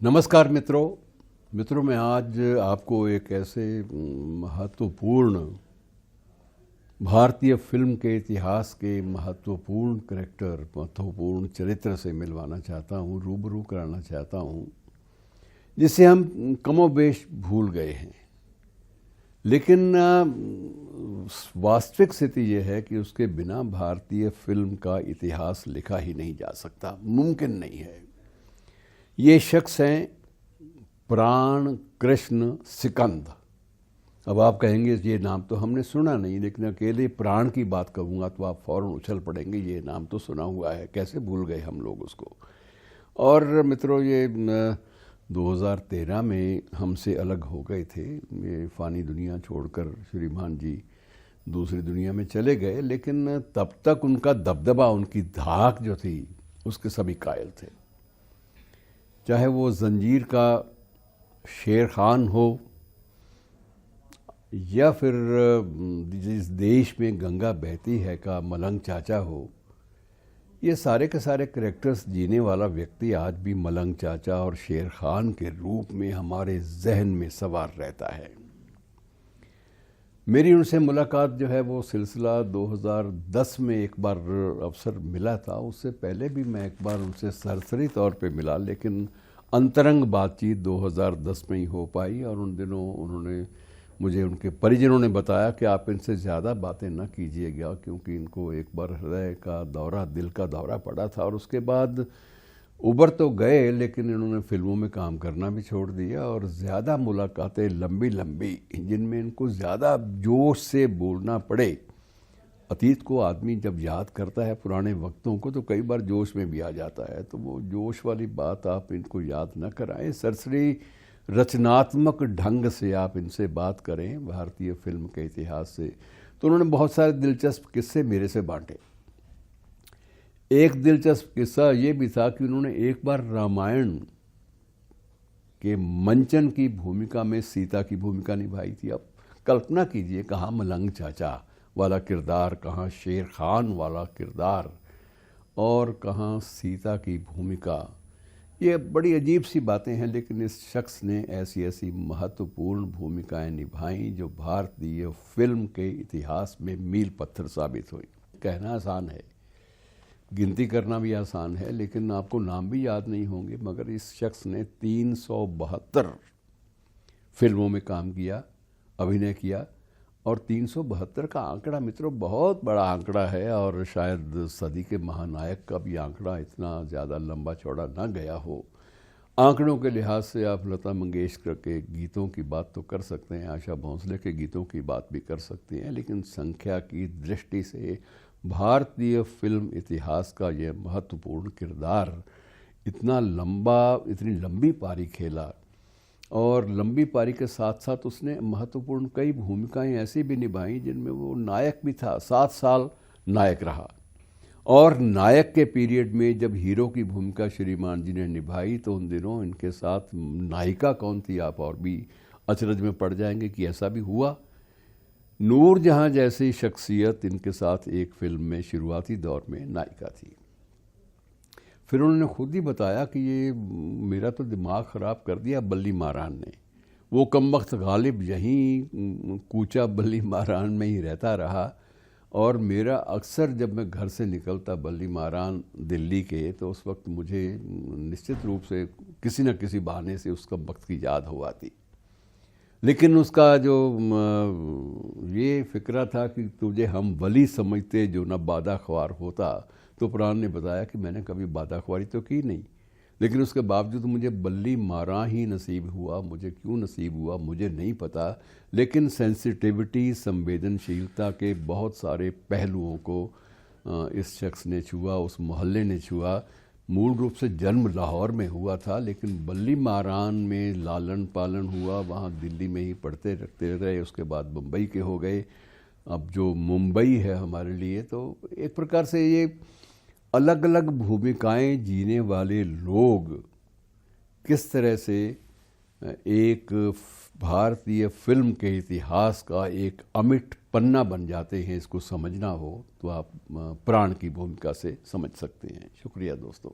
नमस्कार मित्रों मैं आज आपको एक ऐसे महत्वपूर्ण भारतीय फिल्म के इतिहास के महत्वपूर्ण करैक्टर, महत्वपूर्ण चरित्र से मिलवाना चाहता हूँ, रूबरू कराना चाहता हूँ, जिसे हम कमोबेश भूल गए हैं। लेकिन वास्तविक स्थिति यह है कि उसके बिना भारतीय फिल्म का इतिहास लिखा ही नहीं जा सकता, मुमकिन नहीं है। ये शख्स हैं प्राण कृष्ण सिकंद। अब आप कहेंगे ये नाम तो हमने सुना नहीं, लेकिन अकेले प्राण की बात कहूँगा तो आप फौरन उछल पड़ेंगे, ये नाम तो सुना हुआ है, कैसे भूल गए हम लोग उसको। और मित्रों ये 2013 में हमसे अलग हो गए थे, ये फ़ानी दुनिया छोड़कर श्रीमान जी दूसरी दुनिया में चले गए, लेकिन तब तक उनका दबदबा, उनकी धाक जो थी उसके सभी कायल थे। चाहे वो जंजीर का शेर खान हो या फिर जिस देश में गंगा बहती है का मलंग चाचा हो, ये सारे के सारे कैरेक्टर्स जीने वाला व्यक्ति आज भी मलंग चाचा और शेर खान के रूप में हमारे जहन में सवार रहता है। मेरी उनसे मुलाकात जो है वो सिलसिला 2010 में एक बार अवसर मिला था। उससे पहले भी मैं एक बार उनसे सरसरी तौर पे मिला, लेकिन अंतरंग बातचीत 2010 में ही हो पाई। और उन दिनों उन्होंने मुझे, उनके परिजनों ने बताया कि आप इनसे ज़्यादा बातें न कीजिएगा, क्योंकि इनको एक बार हृदय का दौरा, दिल का दौरा पड़ा था। और उसके बाद उबर तो गए, लेकिन इन्होंने फिल्मों में काम करना भी छोड़ दिया। और ज़्यादा मुलाकातें लंबी लंबी, जिनमें इनको ज़्यादा जोश से बोलना पड़े। अतीत को आदमी जब याद करता है, पुराने वक्तों को, तो कई बार जोश में भी आ जाता है। तो वो जोश वाली बात आप इनको याद न कराएं, सरसरी रचनात्मक ढंग से आप इनसे बात करें भारतीय फिल्म के इतिहास से। तो उन्होंने बहुत सारे दिलचस्प किस्से मेरे से बांटे। एक दिलचस्प किस्सा ये भी था कि उन्होंने एक बार रामायण के मंचन की भूमिका में सीता की भूमिका निभाई थी। अब कल्पना कीजिए, कहाँ मलंग चाचा वाला किरदार, कहाँ शेर खान वाला किरदार, और कहाँ सीता की भूमिका। ये बड़ी अजीब सी बातें हैं, लेकिन इस शख्स ने ऐसी ऐसी महत्वपूर्ण भूमिकाएं निभाई जो भारतीय फिल्म के इतिहास में मील पत्थर साबित हुई। कहना आसान है, गिनती करना भी आसान है, लेकिन आपको नाम भी याद नहीं होंगे। मगर इस शख्स ने 372 फिल्मों में काम किया, अभिनय किया। और 372 का आंकड़ा मित्रों बहुत बड़ा आंकड़ा है, और शायद सदी के महानायक का भी आंकड़ा इतना ज़्यादा लंबा चौड़ा ना गया हो। आंकड़ों के लिहाज से आप लता मंगेशकर के गीतों की बात तो कर सकते हैं, आशा भोंसले के गीतों की बात भी कर सकते हैं, लेकिन संख्या की दृष्टि से भारतीय फिल्म इतिहास का यह महत्वपूर्ण किरदार इतना लंबा, इतनी लंबी पारी खेला। और लंबी पारी के साथ साथ उसने महत्वपूर्ण कई भूमिकाएं ऐसी भी निभाई जिनमें वो नायक भी था। 7 साल नायक रहा। और नायक के पीरियड में जब हीरो की भूमिका श्रीमान जी ने निभाई, तो उन दिनों इनके साथ नायिका कौन थी, आप और भी अचरज में पड़ जाएंगे कि ऐसा भी हुआ। नूरजहां जैसी शख्सियत इनके साथ एक फिल्म में शुरुआती दौर में नायिका थी। फिर उन्होंने खुद ही बताया कि ये मेरा तो दिमाग ख़राब कर दिया बल्ली मारान ने। वो कमबख्त गालिब यहीं कूचा बल्ली मारान में ही रहता रहा। और मेरा अक्सर जब मैं घर से निकलता बल्ली मारान दिल्ली के, तो उस वक्त मुझे निश्चित रूप से किसी न किसी बहाने से उस कमबख्त की याद हो आती। लेकिन उसका जो ये फ़िक्रा था कि तुझे हम वली समझते जो न बादा ख्वार होता, तो प्राण ने बताया कि मैंने कभी बादाख्वारी तो की नहीं, लेकिन उसके बावजूद मुझे बल्ली मारा ही नसीब हुआ। मुझे क्यों नसीब हुआ मुझे नहीं पता, लेकिन सेंसिटिविटी, संवेदनशीलता के बहुत सारे पहलुओं को इस शख्स ने छुआ, उस मोहल्ले ने छुआ। मूल रूप से जन्म लाहौर में हुआ था, लेकिन बल्ली मारान में लालन पालन हुआ, वहाँ दिल्ली में ही पढ़ते रखते रहे। उसके बाद मुंबई के हो गए। अब जो मुंबई है हमारे लिए, तो एक प्रकार से ये अलग अलग भूमिकाएं जीने वाले लोग किस तरह से एक भारतीय फिल्म के इतिहास का एक अमिट पन्ना बन जाते हैं, इसको समझना हो तो आप प्राण की भूमिका से समझ सकते हैं। शुक्रिया दोस्तों।